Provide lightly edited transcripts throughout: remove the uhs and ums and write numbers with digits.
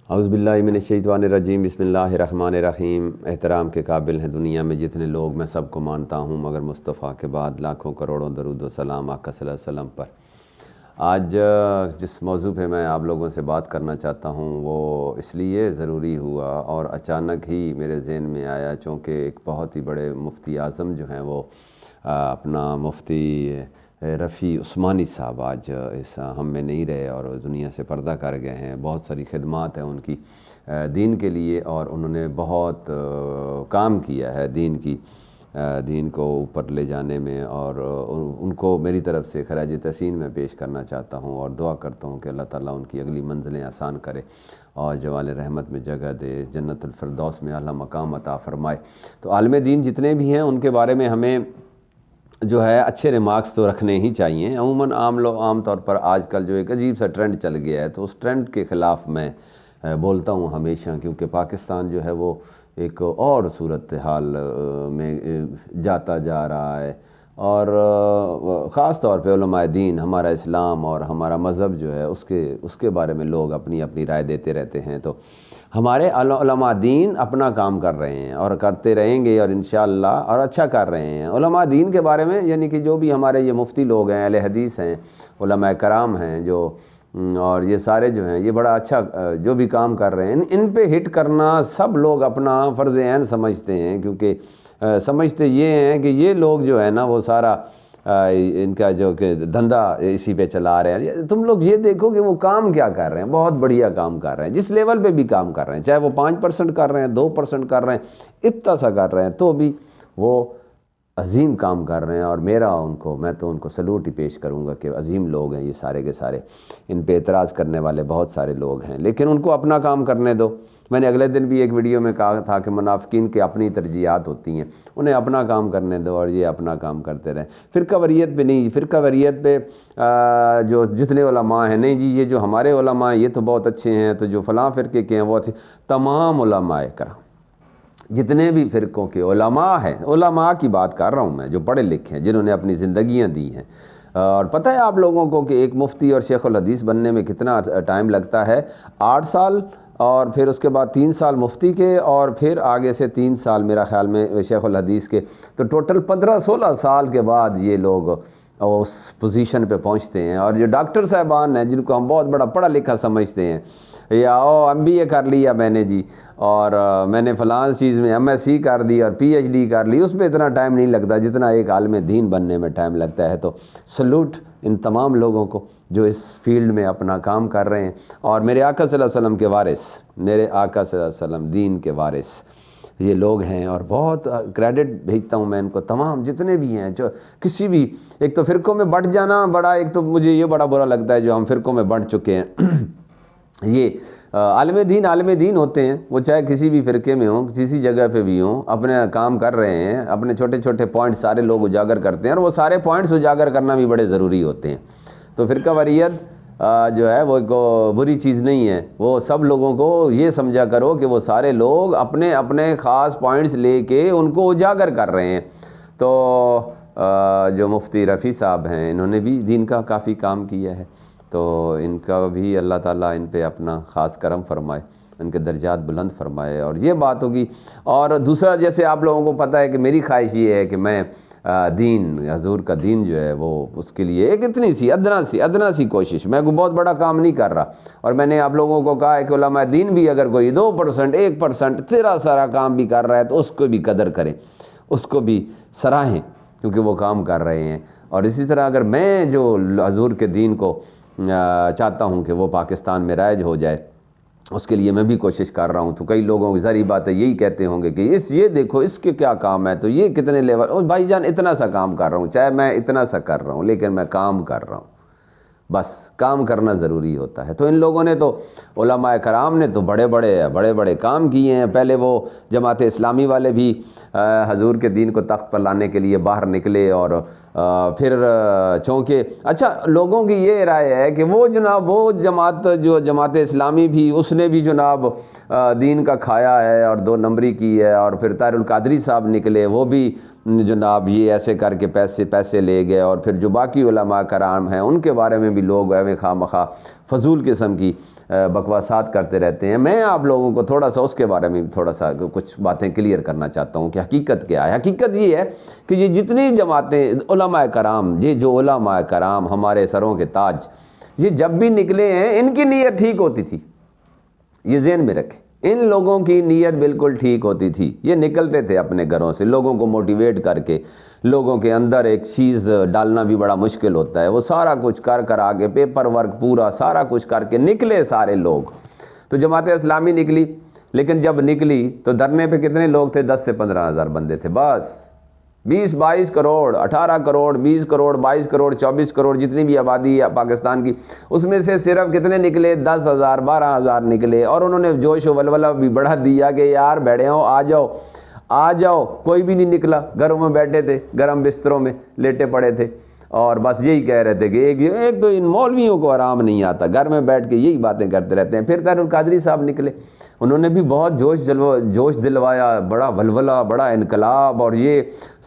اعوذ باللہ من الشیطان الرجیم، بسم اللہ الرحمن الرحیم۔ احترام کے قابل ہیں دنیا میں جتنے لوگ، میں سب کو مانتا ہوں مگر مصطفیٰ کے بعد لاکھوں کروڑوں درود و سلام آقا صلی اللہ علیہ وسلم پر۔ آج جس موضوع پہ میں آپ لوگوں سے بات کرنا چاہتا ہوں وہ اس لیے ضروری ہوا اور اچانک ہی میرے ذہن میں آیا، چونکہ ایک بہت ہی بڑے مفتی اعظم جو ہیں وہ اپنا مفتی رفیع عثمانی صاحب آج اس ہم میں نہیں رہے اور دنیا سے پردہ کر گئے ہیں۔ بہت ساری خدمات ہیں ان کی دین کے لیے، اور انہوں نے بہت کام کیا ہے دین کو اوپر لے جانے میں، اور ان کو میری طرف سے خراج تحسین میں پیش کرنا چاہتا ہوں اور دعا کرتا ہوں کہ اللہ تعالیٰ ان کی اگلی منزلیں آسان کرے اور جوال رحمت میں جگہ دے، جنت الفردوس میں اعلیٰ مقام عطا فرمائے۔ تو عالم دین جتنے بھی ہیں ان کے بارے میں ہمیں جو ہے اچھے ریمارکس تو رکھنے ہی چاہیے۔ عموماً عام طور پر آج کل جو ایک عجیب سا ٹرینڈ چل گیا ہے، تو اس ٹرینڈ کے خلاف میں بولتا ہوں ہمیشہ، کیونکہ پاکستان جو ہے وہ ایک اور صورتحال میں جاتا جا رہا ہے، اور خاص طور پہ علماء دین، ہمارا اسلام اور ہمارا مذہب جو ہے اس کے بارے میں لوگ اپنی رائے دیتے رہتے ہیں۔ تو ہمارے علماء دین اپنا کام کر رہے ہیں اور کرتے رہیں گے، اور انشاءاللہ اور اچھا کر رہے ہیں۔ علماء دین کے بارے میں یعنی کہ جو بھی ہمارے یہ مفتی لوگ ہیں، اہل حدیث ہیں، علماء کرام ہیں جو، اور یہ سارے جو ہیں یہ بڑا اچھا جو بھی کام کر رہے ہیں، ان پہ ہٹ کرنا سب لوگ اپنا فرض عین سمجھتے ہیں، کیونکہ سمجھتے یہ ہیں کہ یہ لوگ جو ہے نا وہ سارا ان کا جو کہ دھندا اسی پہ چلا رہے ہیں۔ تم لوگ یہ دیکھو کہ وہ کام کیا کر رہے ہیں، بہت بڑھیا کام کر رہے ہیں، جس لیول پہ بھی کام کر رہے ہیں، چاہے وہ 5% کر رہے ہیں، 2% کر رہے ہیں، اتنا سا کر رہے ہیں، تو بھی وہ عظیم کام کر رہے ہیں، اور میں تو ان کو سلوٹ ہی پیش کروں گا کہ عظیم لوگ ہیں یہ سارے کے سارے۔ ان پہ اعتراض کرنے والے بہت سارے لوگ ہیں، لیکن ان کو اپنا کام کرنے دو۔ میں نے اگلے دن بھی ایک ویڈیو میں کہا تھا کہ منافقین کی اپنی ترجیحات ہوتی ہیں، انہیں اپنا کام کرنے دو اور یہ اپنا کام کرتے رہیں۔ فرقہ واریت پہ نہیں، فرقہ واریت پہ جو جتنے علماء ہیں، نہیں جی یہ جو ہمارے علماء ہیں یہ تو بہت اچھے ہیں، تو جو فلاں فرقے کے ہیں وہ اچھے۔ تمام علماء کرام، جتنے بھی فرقوں کے علماء ہیں، علماء کی بات کر رہا ہوں میں، جو پڑھے لکھے ہیں، جنہوں نے اپنی زندگیاں دی ہیں۔ اور پتہ ہے آپ لوگوں کو کہ ایک مفتی اور شیخ الحدیث بننے میں کتنا ٹائم لگتا ہے؟ 8 سال، اور پھر اس کے بعد 3 سال مفتی کے، اور پھر آگے سے 3 سال میرا خیال میں شیخ الحدیث کے، تو ٹوٹل 15-16 سال کے بعد یہ لوگ اس پوزیشن پہ پہنچتے ہیں۔ اور جو ڈاکٹر صاحبان ہیں جن کو ہم بہت بڑا پڑھا لکھا سمجھتے ہیں، یا MBA کر لیا میں نے جی، اور میں نے فلاں چیز میں MSc کر دی اور PhD کر لی، اس پہ اتنا ٹائم نہیں لگتا جتنا ایک عالم دین بننے میں ٹائم لگتا ہے۔ تو سلوٹ ان تمام لوگوں کو جو اس فیلڈ میں اپنا کام کر رہے ہیں، اور میرے آقا صلی اللہ علیہ وسلم کے وارث، میرے آقا صلی اللہ علیہ وسلم دین کے وارث یہ لوگ ہیں، اور بہت کریڈٹ بھیجتا ہوں میں ان کو، تمام جتنے بھی ہیں جو کسی بھی ایک تو فرقوں میں بٹ جانا بڑا، ایک تو مجھے یہ بڑا برا لگتا ہے جو ہم فرقوں میں بٹ چکے ہیں۔ یہ عالم دین ہوتے ہیں، وہ چاہے کسی بھی فرقے میں ہوں، کسی جگہ پہ بھی ہوں، اپنے کام کر رہے ہیں، اپنے چھوٹے چھوٹے پوائنٹ سارے لوگ اجاگر کرتے ہیں، اور وہ سارے پوائنٹس اجاگر کرنا بھی بڑے ضروری ہوتے ہیں۔ تو فرقہ واریت جو ہے وہ ایک بری چیز نہیں ہے، وہ سب لوگوں کو یہ سمجھا کرو کہ وہ سارے لوگ اپنے اپنے خاص پوائنٹس لے کے ان کو اجاگر کر رہے ہیں۔ تو جو مفتی رفیع صاحب ہیں، انہوں نے بھی دین کا کافی کام کیا ہے، تو ان کا بھی اللہ تعالیٰ ان پہ اپنا خاص کرم فرمائے، ان کے درجات بلند فرمائے۔ اور یہ بات ہوگی، اور دوسرا جیسے آپ لوگوں کو پتہ ہے کہ میری خواہش یہ ہے کہ میں حضور کا دین جو ہے وہ اس کے لیے ایک اتنی سی ادنا سی کوشش، میں کوئی بہت بڑا کام نہیں کر رہا، اور میں نے آپ لوگوں کو کہا ہے کہ علماء دین بھی اگر کوئی 2%، 1% تیرا سارا کام بھی کر رہا ہے تو اس کو بھی قدر کریں، اس کو بھی سراہیں، کیونکہ وہ کام کر رہے ہیں۔ اور اسی طرح اگر میں جو حضور کے دین کو چاہتا ہوں کہ وہ پاکستان میں رائج ہو جائے، اس کے لیے میں بھی کوشش کر رہا ہوں، تو کئی لوگوں کی ظاہری بات ہے یہی کہتے ہوں گے کہ یہ دیکھو اس کے کیا کام ہے، تو یہ کتنے لیول، اور بھائی جان اتنا سا کام کر رہا ہوں، چاہے میں اتنا سا کر رہا ہوں، لیکن میں کام کر رہا ہوں، بس کام کرنا ضروری ہوتا ہے۔ تو ان لوگوں نے تو، علماء کرام نے تو بڑے بڑے کام کیے ہیں۔ پہلے وہ جماعت اسلامی والے بھی حضور کے دین کو تخت پر لانے کے لیے باہر نکلے، اور پھر چونکہ اچھا لوگوں کی یہ رائے ہے کہ وہ جناب وہ جماعت اسلامی بھی، اس نے بھی جناب دین کا کھایا ہے اور 2 نمبری کی ہے، اور پھر طاہر القادری صاحب نکلے، وہ بھی جناب یہ ایسے کر کے پیسے لے گئے، اور پھر جو باقی علماء کرام ہیں ان کے بارے میں بھی لوگ خواہ مخواہ فضول قسم کی بکواسات کرتے رہتے ہیں۔ میں آپ لوگوں کو تھوڑا سا اس کے بارے میں تھوڑا سا کچھ باتیں کلیئر کرنا چاہتا ہوں کہ حقیقت کیا ہے۔ حقیقت یہ ہے کہ یہ جتنی جماعتیں علماء کرام، یہ جو علماء کرام ہمارے سروں کے تاج، یہ جب بھی نکلے ہیں ان کی نیت ٹھیک ہوتی تھی، یہ ذہن میں رکھیں، ان لوگوں کی نیت بالکل ٹھیک ہوتی تھی۔ یہ نکلتے تھے اپنے گھروں سے لوگوں کو موٹیویٹ کر کے، لوگوں کے اندر ایک چیز ڈالنا بھی بڑا مشکل ہوتا ہے، وہ سارا کچھ کر آگے پیپر ورک پورا سارا کچھ کر کے نکلے سارے لوگ۔ تو جماعت اسلامی نکلی، لیکن جب نکلی تو دھرنے پہ کتنے لوگ تھے؟ 10 سے 15 ہزار بندے تھے بس۔ 20-22 کروڑ، 18 کروڑ، 20 کروڑ، 22 کروڑ، 24 کروڑ جتنی بھی آبادی ہے پاکستان کی، اس میں سے صرف کتنے نکلے؟ 10,000 12,000 نکلے، اور انہوں نے جوش و ولولہ بھی بڑھا دیا کہ یار بھیڑیوں آ جاؤ۔ کوئی بھی نہیں نکلا، گھروں میں بیٹھے تھے، گرم بستروں میں لیٹے پڑے تھے، اور بس یہی کہہ رہے تھے کہ ایک تو ان مولویوں کو آرام نہیں آتا، گھر میں بیٹھ کے یہی باتیں کرتے رہتے ہیں۔ پھر طاہر القادری صاحب نکلے، انہوں نے بھی بہت جوش دلوایا، بڑا ولولہ، بڑا انقلاب، اور یہ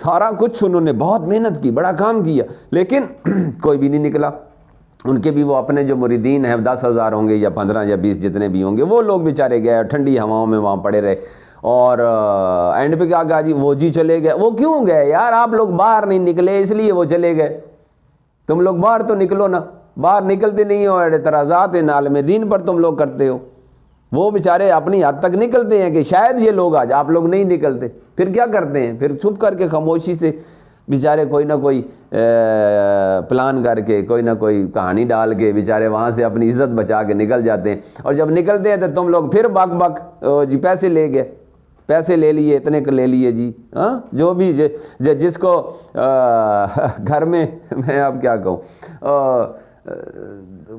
سارا کچھ انہوں نے بہت محنت کی، بڑا کام کیا، لیکن کوئی بھی نہیں نکلا۔ ان کے بھی وہ اپنے جو مریدین ہیں 10,000 ہوں گے یا 15 یا 20 جتنے بھی ہوں گے، وہ لوگ بیچارے گئے ٹھنڈی ہواؤں میں وہاں پڑے رہے، اور اینڈ پہ کیا کہا جی وہ جی چلے گئے۔ وہ کیوں گئے یار؟ آپ لوگ باہر نہیں نکلے اس لیے وہ چلے گئے۔ تم لوگ باہر تو نکلو نا، باہر نکلتے نہیں ہو، اعتراضات عالم دین پر تم لوگ کرتے ہو۔ وہ بیچارے اپنی حد تک نکلتے ہیں کہ شاید یہ لوگ آج، آپ لوگ نہیں نکلتے، پھر کیا کرتے ہیں؟ پھر چھپ کر کے خاموشی سے بیچارے کوئی نہ کوئی پلان کر کے، کوئی نہ کوئی کہانی ڈال کے بیچارے وہاں سے اپنی عزت بچا کے نکل جاتے ہیں، اور جب نکلتے ہیں تو تم لوگ پھر بک جی پیسے لے گئے، پیسے لے لیے، اتنے کو لے لیے جی، ہاں جو بھی جس کو گھر میں میں اب کیا کہوں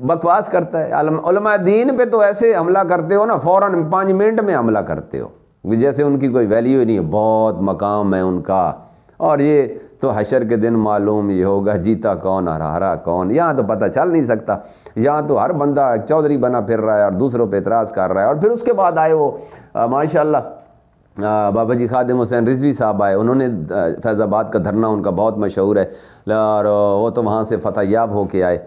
بکواس کرتا ہے۔ علماء دین پہ تو ایسے حملہ کرتے ہو نا، فوراً 5 منٹ میں حملہ کرتے ہو، جیسے ان کی کوئی ویلیو ہی نہیں ہے، بہت مقام ہے ان کا، اور یہ تو حشر کے دن معلوم یہ ہوگا جیتا کون اور ہارا کون۔ یہاں تو پتہ چل نہیں سکتا، یہاں تو ہر بندہ ایک چودھری بنا پھر رہا ہے اور دوسروں پہ اعتراض کر رہا ہے۔ اور پھر اس کے بعد آئے وہ ماشاءاللہ بابا جی خادم حسین رضوی صاحب آئے، انہوں نے فیض آباد کا دھرنا ان کا بہت مشہور ہے، اور وہ تو وہاں سے فتح یاب ہو کے آئے،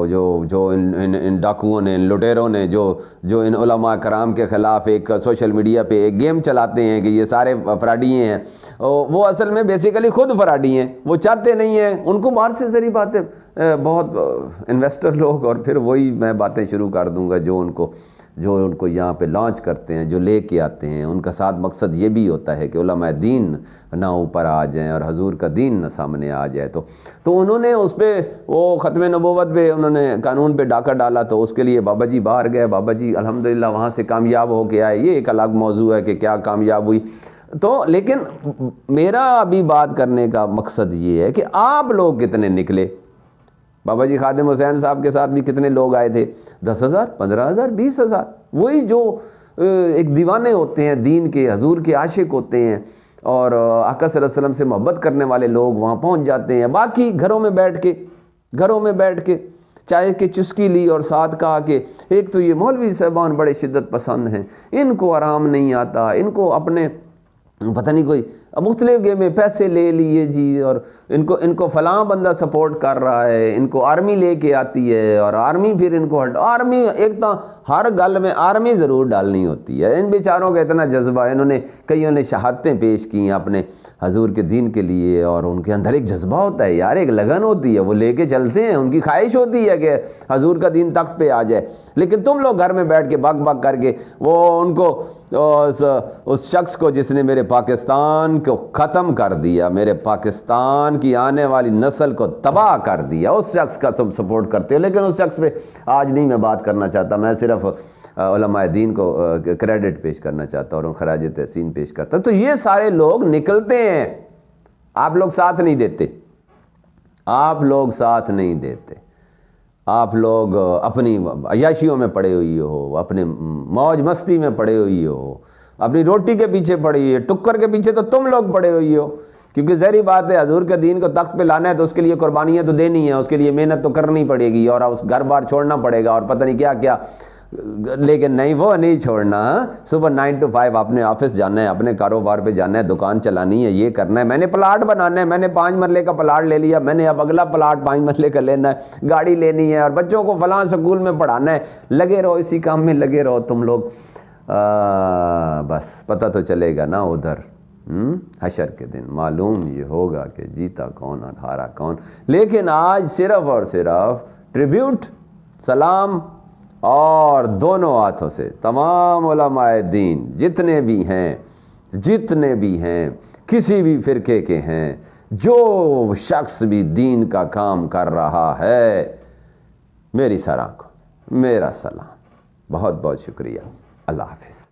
جو ان ڈاکوؤں نے، ان لٹیروں نے جو ان علماء کرام کے خلاف ایک سوشل میڈیا پہ ایک گیم چلاتے ہیں کہ یہ سارے فراڈی ہیں، وہ اصل میں بیسیکلی خود فراڈی ہیں، وہ چاہتے نہیں ہیں، ان کو باہر سے ذریعہ باتیں بہت انویسٹر لوگ، اور پھر وہی میں باتیں شروع کر دوں گا جو ان کو یہاں پہ لانچ کرتے ہیں، جو لے کے آتے ہیں، ان کا ساتھ مقصد یہ بھی ہوتا ہے کہ علماء دین نہ اوپر آ جائیں اور حضور کا دین نہ سامنے آ جائے۔ تو انہوں نے اس پہ وہ ختم نبوت پہ انہوں نے قانون پہ ڈاکہ ڈالا، تو اس کے لیے بابا جی باہر گئے، بابا جی الحمدللہ وہاں سے کامیاب ہو کے آئے۔ یہ ایک الگ موضوع ہے کہ کیا کامیاب ہوئی، تو لیکن میرا ابھی بات کرنے کا مقصد یہ ہے کہ آپ لوگ کتنے نکلے؟ بابا جی خادم حسین صاحب کے ساتھ بھی کتنے لوگ آئے تھے؟ 10,000 15,000 20,000، وہی جو ایک دیوانے ہوتے ہیں دین کے، حضور کے عاشق ہوتے ہیں، اور آقا صلی اللہ علیہ وسلم سے محبت کرنے والے لوگ وہاں پہنچ جاتے ہیں۔ باقی گھروں میں بیٹھ کے چائے کی چسکی لی، اور ساتھ کہا کہ ایک تو یہ مولوی صاحبان بڑے شدت پسند ہیں، ان کو آرام نہیں آتا، ان کو اپنے پتہ نہیں کوئی مختلف گیم میں پیسے لے لیے جی، اور ان کو فلاں بندہ سپورٹ کر رہا ہے، ان کو آرمی لے کے آتی ہے، اور آرمی پھر ان کو آرمی ایک تو ہر گل میں آرمی ضرور ڈالنی ہوتی ہے۔ ان بیچاروں کا اتنا جذبہ، کئیوں نے شہادتیں پیش کی ہیں اپنے حضور کے دین کے لیے، اور ان کے اندر ایک جذبہ ہوتا ہے یار، ایک لگن ہوتی ہے، وہ لے کے چلتے ہیں، ان کی خواہش ہوتی ہے کہ حضور کا دین تخت پہ آ جائے۔ لیکن تم لوگ گھر میں بیٹھ کے بک کر کے وہ ان کو اس شخص کو جس نے میرے پاکستان کو ختم کر دیا، میرے پاکستان کی آنے والی نسل کو تباہ کر دیا، اس شخص کا تم سپورٹ کرتے ہو۔ لیکن اس شخص پہ آج نہیں میں بات کرنا چاہتا، میں صرف علماء دین کو کریڈٹ پیش کرنا چاہتا ہوں اور خراج تحسین پیش کرتا ہوں۔ تو یہ سارے لوگ نکلتے ہیں، آپ لوگ ساتھ نہیں دیتے، آپ لوگ اپنی عیاشیوں میں پڑے ہوئی ہو، اپنے موج مستی میں پڑے ہوئی ہو، اپنی روٹی کے پیچھے پڑے ہوئی ہے، ٹکر کے پیچھے تو تم لوگ پڑے ہوئی ہو، کیونکہ ظاہری بات ہے حضور کے دین کو تخت پہ لانا ہے تو اس کے لیے قربانیاں تو دینی ہیں، اس کے لیے محنت تو کرنی پڑے گی، اور اس گھر بار چھوڑنا پڑے گا، اور پتہ نہیں کیا کیا لیکن نہیں، وہ نہیں چھوڑنا. صبح 9 to 5 آپ نے آفس جانا ہے، اپنے کاروبار پہ جانا ہے، دکان چلانی ہے، یہ کرنا ہے، میں نے پلاٹ بنانا ہے، میں نے 5 مرلے کا پلاٹ لے لیا، میں نے اب اگلا پلاٹ 5 مرلے کا لینا ہے، گاڑی لینی ہے، اور بچوں کو فلاں سکول میں پڑھانا ہے. لگے رہو، اسی کام میں لگے رہو تم لوگ. بس پتہ تو چلے گا نا ادھر حشر کے دن معلوم یہ ہوگا کہ جیتا کون اور ہارا کون. لیکن آج صرف اور صرف ٹریبیوٹ، سلام، اور دونوں ہاتھوں سے تمام علماء دین جتنے بھی ہیں کسی بھی فرقے کے ہیں، جو شخص بھی دین کا کام کر رہا ہے، میری سر آنکھوں، میرا سلام. بہت بہت شکریہ. اللہ حافظ.